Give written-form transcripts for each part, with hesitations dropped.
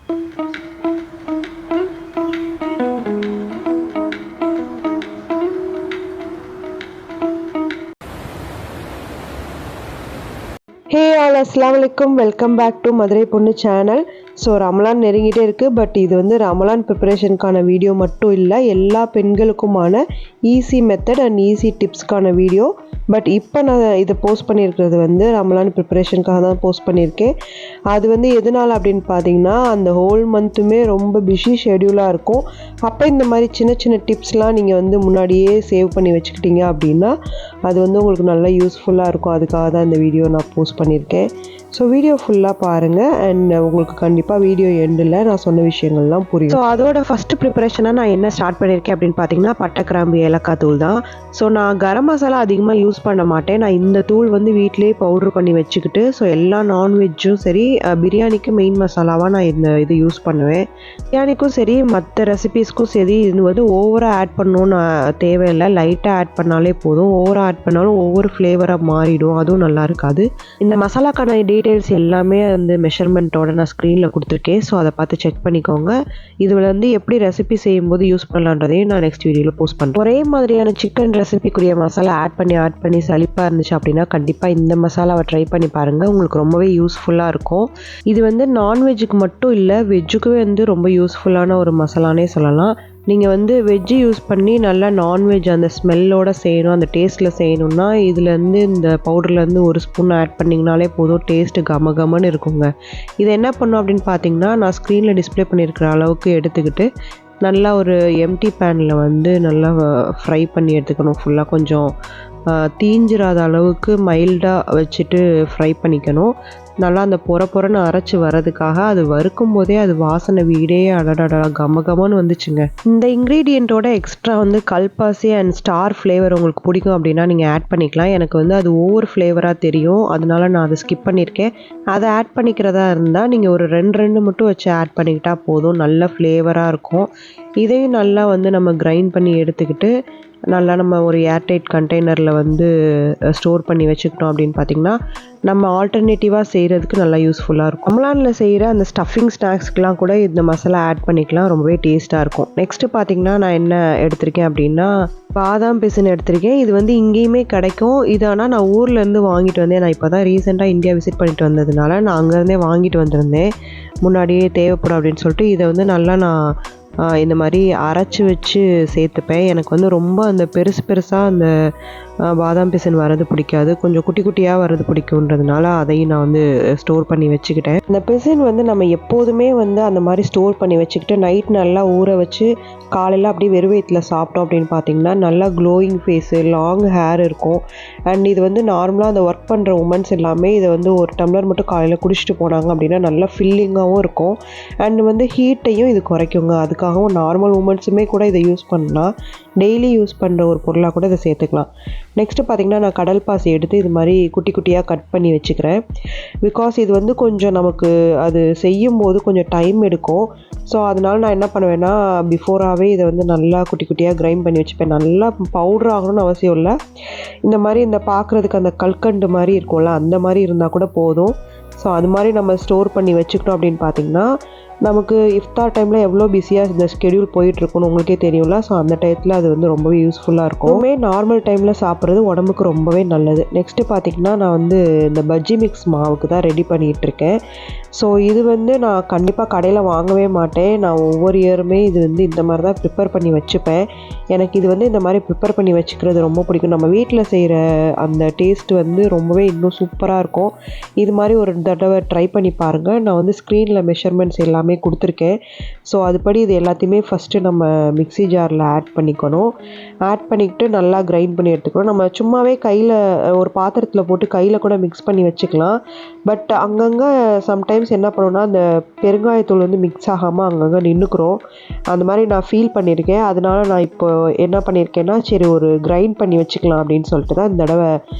Hey all அஸ்ஸலாமு அலைக்கும், welcome back to Madurai பொண்ணு சேனல். ஸோ ரமலான் நெருங்கிட்டே இருக்குது. பட் இது வந்து ரமலான் ப்ரிப்பரேஷனுக்கான வீடியோ மட்டும் இல்லை, எல்லா பெண்களுக்குமான ஈஸி மெத்தட் அண்ட் ஈஸி டிப்ஸ்க்கான வீடியோ. பட் இப்போ நான் இதை போஸ்ட் பண்ணியிருக்கிறது வந்து ரமலான் ப்ரிப்பரேஷனுக்காக தான் போஸ்ட் பண்ணியிருக்கேன். அது வந்து எதனால் அப்படின்னு பார்த்தீங்கன்னா, அந்த ஹோல் மந்த்துமே ரொம்ப பிஸி ஷெடியூலாக இருக்கும். அப்போ இந்த மாதிரி சின்ன சின்ன டிப்ஸ்லாம் நீங்கள் வந்து முன்னாடியே சேவ் பண்ணி வச்சுக்கிட்டீங்க அப்படின்னா அது வந்து உங்களுக்கு நல்லா யூஸ்ஃபுல்லாக இருக்கும். அதுக்காக தான் இந்த வீடியோ நான் போஸ்ட் பண்ணியிருக்கேன். ஸோ வீடியோ ஃபுல்லாக பாருங்கள் அண்ட் உங்களுக்கு கண்டிப்பாக வீடியோ எண்டில் நான் சொன்ன விஷயங்கள்லாம் புரியும். ஸோ அதோட ஃபஸ்ட்டு ப்ரிப்பரேஷனாக நான் என்ன ஸ்டார்ட் பண்ணியிருக்கேன் அப்படின்னு பார்த்தீங்கன்னா, பட்டை, கிராம்பு, ஏலக்காய் தூள் தான். ஸோ நான் கரம் மசாலா அதிகமாக யூஸ் பண்ண மாட்டேன். நான் இந்த தூள் வந்து வீட்டிலே பவுட்ரு பண்ணி வச்சுக்கிட்டு, ஸோ எல்லா நான்வெஜ்ஜும் சரி, பிரியாணிக்கு மெயின் மசாலாவாக நான் இது யூஸ் பண்ணுவேன். பிரியாணிக்கும் சரி, மற்ற ரெசிபீஸ்க்கும் சரி, இது வந்து ஓவராக ஆட் பண்ணணும்னு தேவையில்லை. லைட்டாக ஆட் பண்ணாலே போதும். ஓவராக ஆட் பண்ணாலும் ஒவ்வொரு ஃப்ளேவராக மாறிடும், அதுவும் நல்லா இருக்காது. இந்த மசாலாக்கான டீட்டெயில்ஸ் எல்லாமே வந்து மெஷர்மெண்ட்டோட நான் ஸ்க்ரீனில் கொடுத்துருக்கேன். ஸோ அதை பார்த்து செக் பண்ணிக்கோங்க. இதில் வந்து எப்படி ரெசிபி செய்யும்போது யூஸ் பண்ணலான்றதையும் நான் நெக்ஸ்ட் வீடியோவில் போஸ்ட் பண்ணுறேன். ஒரே மாதிரியான சிக்கன் ரெசிபிக்குரிய மசாலா ஆட் பண்ணி சலிப்பாக இருந்துச்சு அப்படின்னா கண்டிப்பாக இந்த மசாலாவை ட்ரை பண்ணி பாருங்கள். உங்களுக்கு ரொம்பவே யூஸ்ஃபுல்லாக இருக்கும். இது வந்து நான்வெஜ்ஜுக்கு மட்டும் இல்லை, வெஜ்ஜுக்குமே வந்து ரொம்ப யூஸ்ஃபுல்லான ஒரு மசாலானே சொல்லலாம். நீங்கள் வந்து வெஜ்ஜு யூஸ் பண்ணி நல்லா நான்வெஜ் அந்த ஸ்மெல்லோடு செய்யணும், அந்த டேஸ்ட்டில் செய்யணுன்னா இதுலேருந்து இந்த பவுடர்லேருந்து ஒரு ஸ்பூன் ஆட் பண்ணிங்கனாலே போதும். டேஸ்ட்டு கமன்னு இருக்குங்க. இதை என்ன பண்ணும் அப்படின்னு பார்த்தீங்கன்னா, நான் ஸ்க்ரீனில் டிஸ்பிளே பண்ணியிருக்கிற அளவுக்கு எடுத்துக்கிட்டு நல்லா ஒரு எம்டி பேனில் வந்து நல்லா ஃப்ரை பண்ணி எடுத்துக்கணும். ஃபுல்லாக கொஞ்சம் தீஞ்சிராத அளவுக்கு மைல்டாக வச்சுட்டு ஃப்ரை பண்ணிக்கணும். நல்லா அந்த பொறன்னு அரைச்சி வரதுக்காக அது வறுக்கும் போதே அது வாசனை வீடே அடடா கமன்னு வந்துச்சுங்க. இந்த இன்க்ரீடியண்ட்டோட எக்ஸ்ட்ரா வந்து கல்பாசி அண்ட் ஸ்டார் ஃப்ளேவர் உங்களுக்கு பிடிக்கும் அப்படின்னா நீங்கள் ஆட் பண்ணிக்கலாம். எனக்கு வந்து அது ஒவ்வொரு ஃப்ளேவராக தெரியும், அதனால நான் அதை ஸ்கிப் பண்ணியிருக்கேன். அதை ஆட் பண்ணிக்கிறதா இருந்தால் நீங்கள் ஒரு ரெண்டு மட்டும் வச்சு ஆட் பண்ணிக்கிட்டால் போதும், நல்ல ஃப்ளேவராக இருக்கும். இதையும் நல்லா வந்து நம்ம கிரைண்ட் பண்ணி எடுத்துக்கிட்டு நல்லா நம்ம ஒரு ஏர்டைட் கண்டெய்னரில் வந்து ஸ்டோர் பண்ணி வச்சுக்கிட்டோம் அப்படின்னு பார்த்திங்கன்னா நம்ம ஆல்டர்னேட்டிவாக செய்கிறதுக்கு நல்லா யூஸ்ஃபுல்லாக இருக்கும். ரமலானில் செய்கிற அந்த ஸ்டஃபிங் ஸ்நாக்ஸ்க்கெலாம் கூட இந்த மசாலா ஆட் பண்ணிக்கலாம், ரொம்பவே டேஸ்ட்டாக இருக்கும். நெக்ஸ்ட்டு பார்த்திங்கன்னா நான் என்ன எடுத்திருக்கேன் அப்படின்னா பாதாம் பிசின் எடுத்திருக்கேன். இது வந்து இங்கேயுமே கிடைக்கும். இது ஆனால் நான் ஊர்லேருந்து வாங்கிட்டு வந்தேன். நான் இப்போ தான் ரீசெண்டாக இந்தியா விசிட் பண்ணிட்டு வந்ததுனால நான் அங்கேருந்தே வாங்கிட்டு வந்திருந்தேன். முன்னாடியே தேவைப்படும் அப்படின்னு சொல்லிட்டு இதை வந்து நல்லா நான் இந்த மாதிரி அரைச்சி வச்சு சேர்த்துப்பேன். எனக்கு வந்து ரொம்ப அந்த பெருசாக அந்த பாதாம் பிசின் வர்றது பிடிக்காது, கொஞ்சம் குட்டி குட்டியாக வர்றது பிடிக்குன்றதுனால அதையும் நான் வந்து ஸ்டோர் பண்ணி வச்சுக்கிட்டேன். இந்த பிசின் வந்து நம்ம எப்போதுமே வந்து அந்த மாதிரி ஸ்டோர் பண்ணி வச்சுக்கிட்டு நைட் நல்லா ஊற வச்சு காலையில் அப்படியே வெறும் வயிற்றில் சாப்பிட்டோம் அப்படின்னு பார்த்தீங்கன்னா நல்லா க்ளோயிங் ஃபேஸு, லாங் ஹேர் இருக்கும். அண்ட் இது வந்து நார்மலாக அந்த ஒர்க் பண்ணுற உமன்ஸ் எல்லாமே இதை வந்து ஒரு டம்ளர் மட்டும் காலையில் குடிச்சிட்டு போனாங்க அப்படின்னா நல்லா ஃபில்லிங்காகவும் இருக்கும். அண்ட் வந்து ஹீட்டையும் இது குறைக்குங்க. அதுக்காகவும் நார்மல் உமன்ஸுமே கூட இதை யூஸ் பண்ணலாம். டெய்லி யூஸ் பண்ணுற ஒரு பொருளாக கூட இதை சேர்த்துக்கலாம். நெக்ஸ்ட்டு பார்த்திங்கன்னா நான் கடல் பாசி எடுத்து இது மாதிரி குட்டி குட்டியாக கட் பண்ணி வச்சுக்கிறேன். பிகாஸ் இது வந்து கொஞ்சம் நமக்கு அது செய்யும்போது கொஞ்சம் டைம் எடுக்கும். ஸோ அதனால நான் என்ன பண்ணுவேன்னா பிஃபோராகவே இதை வந்து நல்லா குட்டி குட்டியாக கிரைண்ட் பண்ணி வச்சுப்பேன். நல்லா பவுடர் ஆகணும்னு அவசியம் இல்லை. இந்த மாதிரி இந்த பார்க்குறதுக்கு அந்த கல்கண்டு மாதிரி இருக்கும்ல, அந்த மாதிரி இருந்தால் கூட போதும். ஸோ அது மாதிரி நம்ம ஸ்டோர் பண்ணி வச்சுக்கிட்டோம் அப்படின்னு பார்த்திங்கன்னா நமக்கு இஃப்தார் டைமில் எவ்வளோ பிஸியாக இந்த ஸ்கெடியூல் போயிட்டுருக்குன்னு உங்களுக்கே தெரியும்ல. ஸோ அந்த டயத்தில் அது வந்து ரொம்பவே யூஸ்ஃபுல்லாக இருக்கும். நார்மல் டைமில் சாப்பிட்றது உடம்புக்கு ரொம்பவே நல்லது. நெக்ஸ்ட்டு பார்த்திங்கன்னா நான் வந்து இந்த பஜ்ஜி மிக்ஸ் மாவுக்கு தான் ரெடி பண்ணிகிட்ருக்கேன். ஸோ இது வந்து நான் கண்டிப்பாக கடையில் வாங்கவே மாட்டேன். நான் ஒவ்வொரு இயருமே இது வந்து இந்த மாதிரி தான் ப்ரிப்பேர் பண்ணி வச்சுப்பேன். எனக்கு இது வந்து இந்த மாதிரி ப்ரிப்பேர் பண்ணி வச்சுக்கிறது ரொம்ப பிடிக்கும். நம்ம வீட்டில் செய்கிற அந்த டேஸ்ட் வந்து ரொம்பவே இன்னும் சூப்பராக இருக்கும். இது மாதிரி ஒரு தடவை ட்ரை பண்ணி பாருங்கள். நான் வந்து ஸ்க்ரீனில் மெஷர்மெண்ட்ஸ் எல்லாமே கொடுத்துருக்கேன். ஸோ அதுபடி இது எல்லாத்தையுமே ஃபஸ்ட்டு நம்ம மிக்ஸி ஜாரில் ஆட் பண்ணிக்கணும். ஆட் பண்ணிக்கிட்டு நல்லா கிரைண்ட் பண்ணி எடுத்துக்கணும். நம்ம சும்மாவே கையில் ஒரு பாத்திரத்தில் போட்டு கையில் கூட மிக்ஸ் பண்ணி வச்சுக்கலாம். பட் அங்கங்கே சம்டைம்ஸ் என்ன பண்ணுவோன்னா அந்த பெருங்காயத்தூள் வந்து மிக்ஸ் ஆகாமல் அங்கங்கே நின்றுக்குறோம். அந்த மாதிரி நான் ஃபீல் பண்ணியிருக்கேன். அதனால நான் இப்போ என்ன பண்ணியிருக்கேன்னா சரி ஒரு கிரைண்ட் பண்ணி வச்சுக்கலாம் அப்படின்னு சொல்லிட்டு தான் இந்த தடவை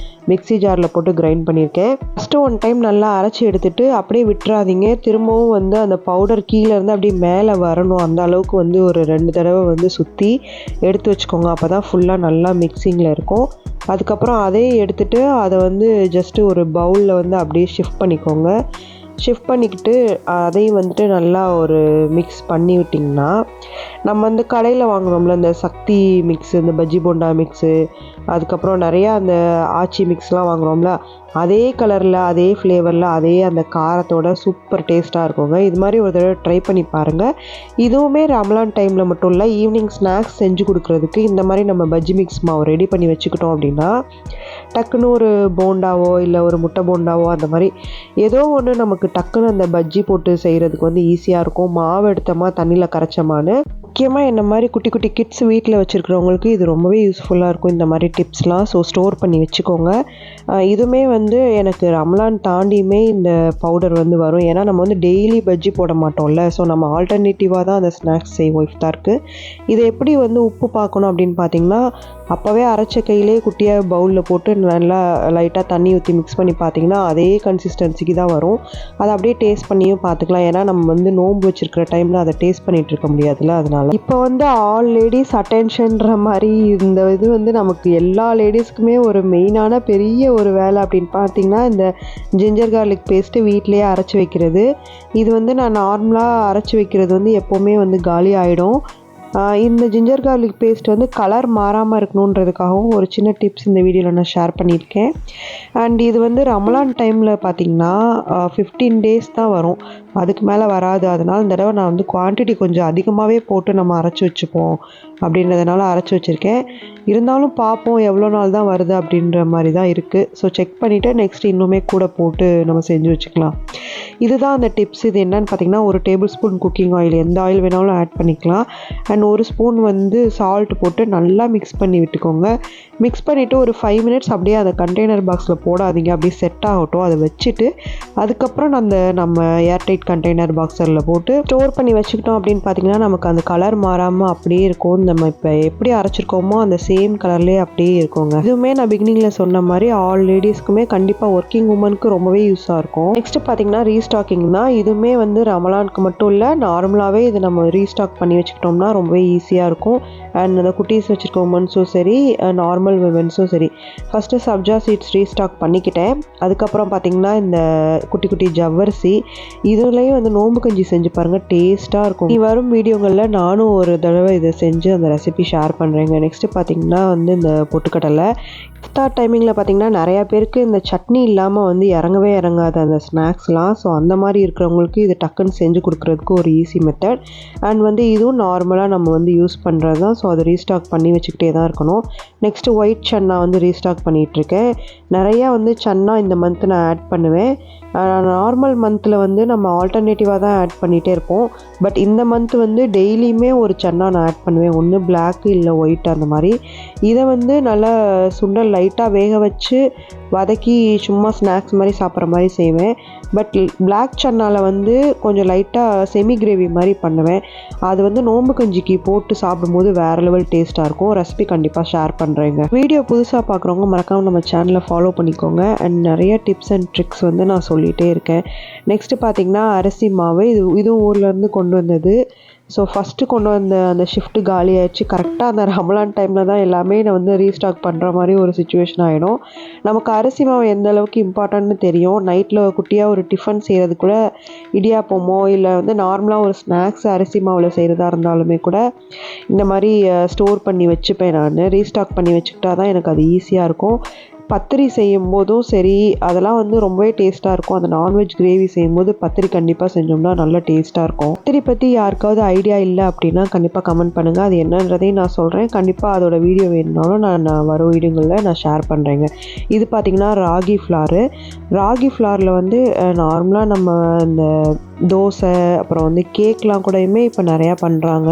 மிக்ஸி ஜாரில் போட்டு கிரைண்ட் பண்ணியிருக்கேன். ஃபஸ்ட்டு ஒன் டைம் நல்லா அரைச்சி எடுத்துகிட்டு அப்படியே விட்டுறாதீங்க. திரும்பவும் வந்து அந்த பவுடர் கீழே இருந்து அப்படியே மேலே வரணும். அந்த அளவுக்கு வந்து ஒரு 2 தடவை வந்து சுற்றி எடுத்து வச்சுக்கோங்க. அப்போ தான் ஃபுல்லாக நல்லா மிக்சிங்கில் இருக்கும். அதுக்கப்புறம் அதே எடுத்துகிட்டு அதை வந்து ஜஸ்ட்டு ஒரு பவுலில் வந்து அப்படியே ஷிஃப்ட் பண்ணிக்கோங்க. ஷிஃப்ட் பண்ணிக்கிட்டு அதையும் வந்துட்டு நல்லா ஒரு மிக்ஸ் பண்ணி விட்டிங்கன்னா, நம்ம வந்து கடையில் வாங்குறோம்ல இந்த சக்தி மிக்ஸு, இந்த பஜ்ஜி போண்டா மிக்ஸு, அதுக்கப்புறம் நிறையா அந்த ஆச்சி மிக்ஸ்லாம் வாங்குகிறோம்ல, அதே கலரில் அதே ஃப்ளேவரில் அதே அந்த காரத்தோட சூப்பர் டேஸ்ட்டாக இருக்குங்க. இது மாதிரி ஒரு தடவை ட்ரை பண்ணி பாருங்கள். இதுவுமே ரமலான் டைமில் மட்டும் இல்லை, ஈவினிங் ஸ்நாக்ஸ் செஞ்சு கொடுக்குறதுக்கு இந்த மாதிரி நம்ம பஜ்ஜி மிக்ஸ் மாவு ரெடி பண்ணி வச்சுக்கிட்டோம் அப்படின்னா, டக்குன்னு ஒரு போண்டாவோ இல்லை ஒரு முட்டை போண்டாவோ அந்த மாதிரி ஏதோ ஒன்று நமக்கு டக்குன்னு அந்த பஜ்ஜி போட்டு செய்கிறதுக்கு வந்து ஈஸியாக இருக்கும். மாவு எடுத்தோமா தண்ணியில் கரைச்சோமான்னு. முக்கியமாக என்ன மாதிரி குட்டி குட்டி கிட்ஸ் வீட்டில் வச்சுருக்கிறவங்களுக்கு இது ரொம்பவே யூஸ்ஃபுல்லாக இருக்கும் இந்த மாதிரி டிப்ஸ்லாம். ஸோ ஸ்டோர் பண்ணி வச்சுக்கோங்க. இதுவுமே வந்து எனக்கு ரமலான் தாண்டியுமே இந்த பவுடர் வந்து வரும். ஏன்னா நம்ம வந்து டெய்லி பஜ்ஜி போட மாட்டோம்ல. ஸோ நம்ம ஆல்டர்னேட்டிவாக தான் அந்த ஸ்நாக்ஸ் செய்வோம் இஃப்தாருக்கு. இதை எப்படி வந்து உப்பு பார்க்கணும் அப்படின்னு பார்த்தீங்கன்னா, அப்போவே அரைச்ச கையிலே குட்டியாக பவுலில் போட்டு நல்லா லைட்டாக தண்ணி ஊற்றி மிக்ஸ் பண்ணி பார்த்தீங்கன்னா அதே கன்சிஸ்டன்சிக்கு தான் வரும். அதை அப்படியே டேஸ்ட் பண்ணியும் பார்த்துக்கலாம். ஏன்னா நம்ம வந்து நோன்பு வச்சுருக்கிற டைமில் அதை டேஸ்ட் பண்ணிகிட்டு இருக்க முடியாதுல்ல. அதனால் இப்போ வந்து ஆல் லேடிஸ் அட்டென்ஷன்ற மாதிரி இந்த இது வந்து நமக்கு எல்லா லேடிஸ்க்குமே ஒரு மெயினான பெரிய ஒரு வேலை அப்படின்னு பார்த்தீங்கன்னா, இந்த ஜிஞ்சர் கார்லிக் பேஸ்ட்டு வீட்டிலேயே அரைச்சி வைக்கிறது. இது வந்து நான் நார்மலாக அரைச்சி வைக்கிறது வந்து எப்போவுமே வந்து காலி ஆகிடும். இந்த ஜிஞ்சர் கார்லிக் பேஸ்ட் வந்து கலர் மாறாமல் இருக்கணுன்றதுக்காகவும் ஒரு சின்ன டிப்ஸ் இந்த வீடியோவில் நான் ஷேர் பண்ணியிருக்கேன். அண்ட் இது வந்து ரமலான் டைமில் பார்த்திங்கன்னா 15 டேஸ் தான் வரும், அதுக்கு மேலே வராது. அதனால் இந்த தடவை நான் வந்து குவான்டிட்டி கொஞ்சம் அதிகமாகவே போட்டு நம்ம அரைச்சி வச்சுப்போம் அப்படின்றதுனால அரைச்சி வச்சுருக்கேன். இருந்தாலும் பார்ப்போம் எவ்வளோ நாள் தான் வருது அப்படின்ற மாதிரி தான் இருக்குது. ஸோ செக் பண்ணிவிட்டு நெக்ஸ்ட் இன்னுமே கூட போட்டு நம்ம செஞ்சு வச்சுக்கலாம். இதுதான் அந்த டிப்ஸ். இது என்னன்னு பார்த்திங்கன்னா, ஒரு டேபிள் ஸ்பூன் குக்கிங் ஆயில், எந்த ஆயில் வேணாலும் ஆட் பண்ணிக்கலாம். அண்ட் ஒரு ஸ்பூன் வந்து சால்ட் போட்டு நல்லா மிக்ஸ் பண்ணி விட்டுக்கோங்க. மிக்ஸ் பண்ணிவிட்டு ஒரு 5 மினிட்ஸ் அப்படியே அந்த கண்டெய்னர் பாக்ஸில் போடாதீங்க, அப்படியே செட் ஆகட்டும். அதை வச்சுட்டு அதுக்கப்புறம் நம்ம ஏர்டைட் கண்டெய்னர் பாக்ஸரில் போட்டு ஸ்டோர் பண்ணி வச்சுக்கிட்டோம் அப்படின்னு பார்த்தீங்கன்னா, நமக்கு அந்த கலர் மாறாமல் அப்படியே இருக்கும். நம்ம இப்போ எப்படி அரைச்சிருக்கோமோ அந்த சேம் கலர்லேயே அப்படியே இருக்குங்க. இதுவுமே நான் பிகினிங்கில் சொன்ன மாதிரி ஆல் லேடிஸ்க்குமே கண்டிப்பாக ஒர்க்கிங் உமனுக்கு ரொம்பவே யூஸாக இருக்கும். நெக்ஸ்ட் பார்த்தீங்கன்னா ரீஸ்டாக்கிங் தான். இதுவுமே வந்து ரமலானுக்கு மட்டும் இல்லை, நார்மலாகவே இது நம்ம ரீஸ்டாக் பண்ணி வச்சுக்கிட்டோம்னா ரொம்பவே ஈஸியாக இருக்கும். அண்ட் அந்த குட்டீஸ் வச்சுருக்க உமன்ஸும் சரி, நார்மல் விமென்ஸும் சரி. ஃபஸ்ட்டு சப்ஜா சீட்ஸ் ரீஸ்டாக் பண்ணிக்கிட்டேன். அதுக்கப்புறம் பார்த்திங்கன்னா இந்த குட்டி குட்டி ஜவ்வரிசி, இதுலேயும் வந்து நோம்பு கஞ்சி செஞ்சு பாருங்கள், டேஸ்ட்டாக இருக்கும். வரும் வீடியோங்களில் நானும் ஒரு தடவை இதை செஞ்சு அந்த ரெசிபி ஷேர் பண்ணுறேங்க. நெக்ஸ்ட்டு பார்த்திங்கன்னா வந்து இந்த பொட்டுக்கடலை. இஃப்தார் டைமிங்கில் பார்த்திங்கன்னா நிறையா பேருக்கு இந்த சட்னி இல்லாமல் வந்து இறங்கவே இறங்காது அந்த ஸ்நாக்ஸ்லாம். ஸோ அந்த மாதிரி இருக்கிறவங்களுக்கு இது டக்குன்னு செஞ்சு கொடுக்குறதுக்கு ஒரு ஈஸி மெத்தட். அண்ட் வந்து இதுவும் நார்மலாக நம்ம வந்து யூஸ் பண்ணுறது தான். ஸோ அதை ரீஸ்டாக் பண்ணி வச்சுக்கிட்டே தான் இருக்கணும். நெக்ஸ்ட்டு ஒயிட் சன்னா வந்து ரீஸ்டாக் பண்ணிகிட்ருக்கேன். நிறையா வந்து சன்னா இந்த மந்த்து நான் ஆட் பண்ணுவேன். நார்மல் மந்தில் வந்து நம்ம ஆல்டர்னேட்டிவாக தான் ஆட் பண்ணிகிட்டே இருப்போம். பட் இந்த மந்த் வந்து டெய்லியுமே ஒரு சன்னா நான் ஆட் பண்ணுவேன். ஒன்று பிளாக்கு இல்லை ஒயிட் அந்த மாதிரி. இதை வந்து நல்லா சுண்டல் லைட்டாக வேக வச்சு வதக்கி சும்மா ஸ்நாக்ஸ் மாதிரி சாப்பிட்ற மாதிரி செய்வேன். பட் பிளாக் சன்னாவில் வந்து கொஞ்சம் லைட்டாக செமி கிரேவி மாதிரி பண்ணுவேன். அது வந்து நோம்பு கஞ்சிக்கு போட்டு சாப்பிடும்போது வேறு லெவல் டேஸ்ட்டாக இருக்கும். ரெசிபி கண்டிப்பாக ஷேர் பண்ணுறேங்க. வீடியோ புதுசாக பார்க்குறவங்க மறக்காமல் நம்ம சேனலை ஃபாலோ பண்ணிக்கோங்க. அண்ட் நிறைய டிப்ஸ் அண்ட் ட்ரிக்ஸ் வந்து நான் சொல்லிகிட்டே இருக்கேன். நெக்ஸ்ட்டு பார்த்திங்கன்னா அரிசி மாவு, இதுவும் ஊர்லேருந்து கொண்டு வந்தது. ஸோ ஃபஸ்ட்டு கொண்டு வந்த அந்த ஷிஃப்ட்டு காலி ஆகிடுச்சு. கரெக்டாக அந்த ரமலான் டைமில் தான் எல்லாமே நான் வந்து ரீஸ்டாக் பண்ணுற மாதிரி ஒரு சுச்சுவேஷன் ஆகிடும். நமக்கு அரிசி மாவு எந்த அளவுக்கு இம்பார்ட்டன்ட்னு தெரியும். நைட்டில் குட்டியாக ஒரு டிஃபன் செய்கிறது கூட, இடியாப்பமோ இல்லை வந்து நார்மலாக ஒரு ஸ்நாக்ஸ் அரிசி மாவில் செய்கிறதா இருந்தாலுமே கூட இந்த மாதிரி ஸ்டோர் பண்ணி வச்சுப்பேன் நான். ரீஸ்டாக் பண்ணி வச்சுக்கிட்டா தான் எனக்கு அது ஈஸியாக இருக்கும். பத்திரி செய்யும் போதும் சரி, அதெல்லாம் வந்து ரொம்பவே டேஸ்ட்டாக இருக்கும். அந்த நான்வெஜ் கிரேவி செய்யும்போது பத்திரி கண்டிப்பாக செஞ்சோம்னா நல்லா டேஸ்ட்டாக இருக்கும். பத்திரி பற்றி யாருக்காவது ஐடியா இல்லை அப்படின்னா கண்டிப்பாக கமெண்ட் பண்ணுங்கள். அது என்னன்றதையும் நான் சொல்கிறேன். கண்டிப்பாக அதோட வீடியோ வேணுனாலும் நான் வரும் வீடியோங்களில் நான் ஷேர் பண்ணுறேங்க. இது பார்த்திங்கன்னா ராகி ஃப்ளாரு. ராகி ஃப்ளாரில் வந்து நார்மலாக நம்ம இந்த தோசை அப்புறம் வந்து கேக்லாம் கூடயுமே இப்போ நிறையா பண்ணுறாங்க.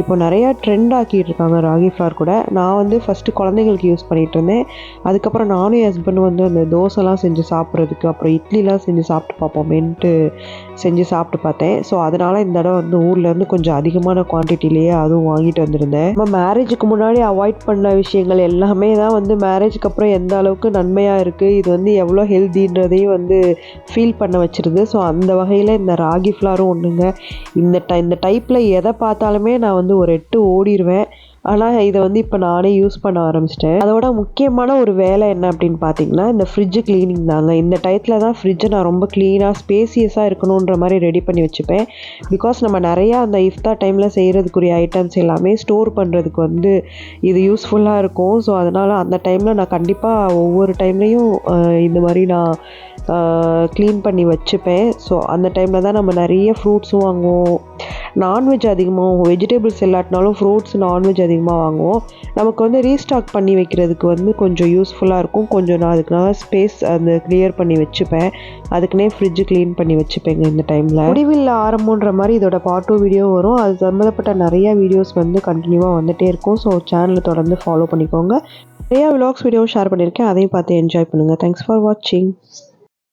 இப்போ நிறையா ட்ரெண்ட் ஆக்கிட்டு இருக்காங்க ராகி ஃப்ளார் கூட. நான் வந்து ஃபஸ்ட்டு குழந்தைங்களுக்கு யூஸ் பண்ணிகிட்டு இருந்தேன். அதுக்கப்புறம் நானும் என் ஹஸ்பண்டும் வந்து அந்த தோசைலாம் செஞ்சு சாப்பிட்றதுக்கு, அப்புறம் இட்லிலாம் செஞ்சு சாப்பிட்டு பார்ப்போமேன்ட்டு செஞ்சு சாப்பிட்டு பார்த்தேன். ஸோ அதனால் இந்த தடவை வந்து ஊர்லேருந்து கொஞ்சம் அதிகமான குவான்டிட்டிலேயே அதுவும் வாங்கிட்டு வந்திருந்தேன். நம்ம மேரேஜுக்கு முன்னாடி அவாய்ட் பண்ண விஷயங்கள் எல்லாமே தான் வந்து மேரேஜுக்கு அப்புறம் எந்த அளவுக்கு நன்மையாக இருக்குது, இது வந்து எவ்வளோ ஹெல்தின்றதையும் வந்து ஃபீல் பண்ண வச்சிருது. ஸோ அந்த வகையில் இந்த ராகி ஃப்ளாரும் ஒன்றுங்க. இந்த டைப்பில் எதை பார்த்தாலுமே நான் வந்து ஒரு 8 ஓடிடுவேன். ஆனால் இதை வந்து இப்போ நானே யூஸ் பண்ண ஆரம்பிச்சிட்டேன். அதோட முக்கியமான ஒரு வேலை என்ன அப்படின்னு பார்த்தீங்கன்னா இந்த ஃப்ரிட்ஜு க்ளீனிங் தாங்க. இந்த டயத்தில் தான் ஃப்ரிட்ஜை நான் ரொம்ப க்ளீனாக ஸ்பேசியஸாக இருக்கணுன்ற மாதிரி ரெடி பண்ணி வச்சுப்பேன். பிகாஸ் நம்ம நிறையா அந்த இஃப்தார் டைமில் செய்கிறதுக்குரிய ஐட்டம்ஸ் எல்லாமே ஸ்டோர் பண்ணுறதுக்கு வந்து இது யூஸ்ஃபுல்லாக இருக்கும். ஸோ அதனால் அந்த டைமில் நான் கண்டிப்பாக ஒவ்வொரு டைம்லேயும் இந்த மாதிரி நான் க்ளீன் பண்ணி வச்சுப்பேன். ஸோ அந்த டைமில் தான் நம்ம நிறைய ஃப்ரூட்ஸும் வாங்குவோம், நான்வெஜ் அதிகமாக வெஜிடபிள்ஸ் இல்லாட்டினாலும் ஃப்ரூட்ஸ் நான்வெஜ் அதிகமாக வாங்குவோம். நமக்கு வந்து ரீஸ்டாக் பண்ணி வைக்கிறதுக்கு வந்து கொஞ்சம் யூஸ்ஃபுல்லாக இருக்கும். கொஞ்சம் நான் அதுக்குனால ஸ்பேஸ் அந்த கிளியர் பண்ணி வச்சுப்பேன். அதுக்குன்னே ஃப்ரிட்ஜு க்ளீன் பண்ணி வச்சுப்பேங்க இந்த டைமில். முடிவில் ஆரம்பன்ற மாதிரி இதோட பார்ட் 2 வீடியோ வரும். அது சம்மந்தப்பட்ட நிறையா வீடியோஸ் வந்து கண்டினியூவாக வந்துகிட்டே இருக்கும். ஸோ சேனலை தொடர்ந்து ஃபாலோ பண்ணிக்கோங்க. நிறையா விலாக்ஸ் வீடியோவும் ஷேர் பண்ணியிருக்கேன், அதையும் பார்த்து என்ஜாய் பண்ணுங்கள். தேங்க்ஸ் ஃபார் வாட்சிங்.